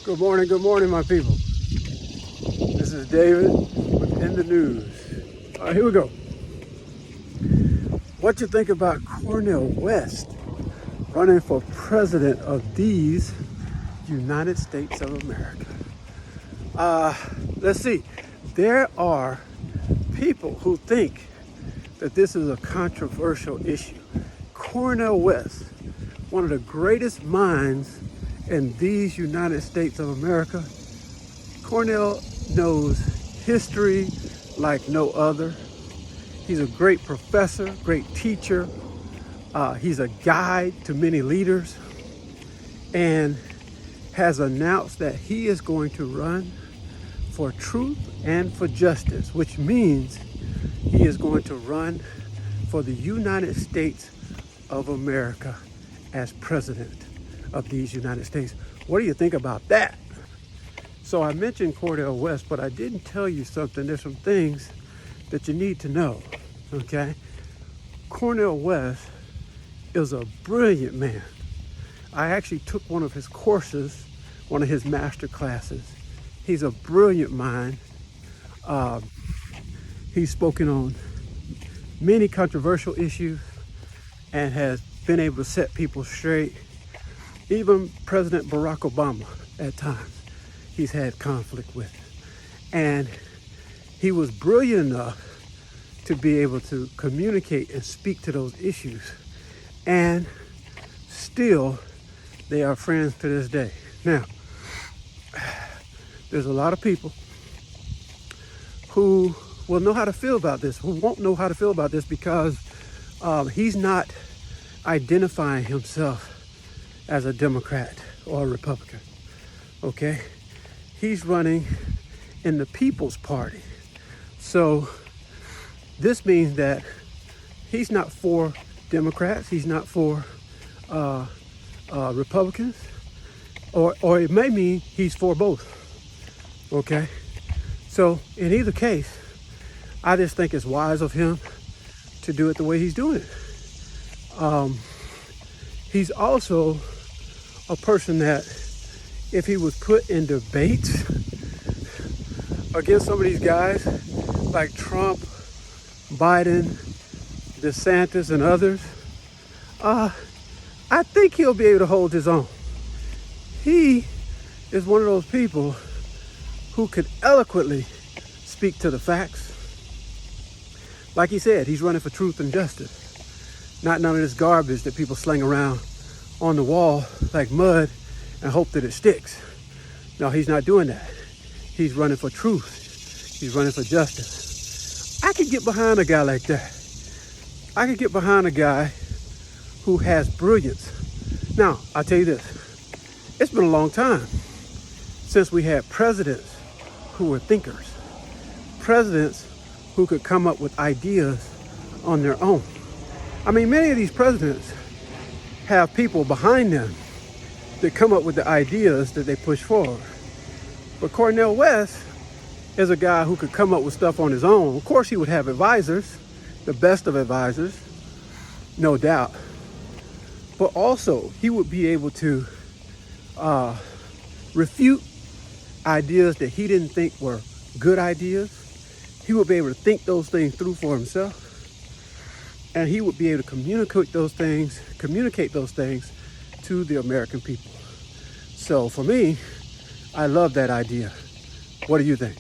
Good morning, my people. This is David with In the News. All right, here we go. What you think about Cornell West running for president of these United States of America? Let's see. There are people who think that this is a controversial issue. Cornell West, one of the greatest minds in these United States of America. Cornell knows history like no other. He's a great professor, great teacher. He's a guide to many leaders and has announced that he is going to run for truth and for justice, which means he is going to run for the United States of America as president of these United States. What do you think about that? So I mentioned Cornell West, but I didn't tell you something. There's some things that you need to know, okay? Cornell West is a brilliant man. I actually took one of his courses, one of his master classes. He's a brilliant mind. He's spoken on many controversial issues and has been able to set people straight. Even President Barack Obama, at times, he's had conflict with. And he was brilliant enough to be able to communicate and speak to those issues. And still, they are friends to this day. Now, there's a lot of people who will know how to feel about this, who won't know how to feel about this because he's not identifying himself as a Democrat or a Republican, okay? He's running in the People's Party. So this means that he's not for Democrats, he's not for Republicans, or it may mean he's for both, okay? So in either case, I just think it's wise of him to do it the way he's doing it. He's also a person that if he was put in debates against some of these guys like Trump, Biden, DeSantis, and others, I think he'll be able to hold his own. He is one of those people who could eloquently speak to the facts. Like he said, he's running for truth and justice, not none of this garbage that people sling around on the wall like mud and hope that it sticks. No, he's not doing that. He's running for truth. He's running for justice. I could get behind a guy like that. I could get behind a guy who has brilliance. Now, I'll tell you this. It's been a long time since we had presidents who were thinkers. Presidents who could come up with ideas on their own. I mean, many of these presidents have people behind them that come up with the ideas that they push forward. But Cornell West is a guy who could come up with stuff on his own. Of course, he would have advisors, the best of advisors, no doubt. But also, he would be able to refute ideas that he didn't think were good ideas. He would be able to think those things through for himself. And he would be able to communicate those things to the American people. So for me, I love that idea. What do you think?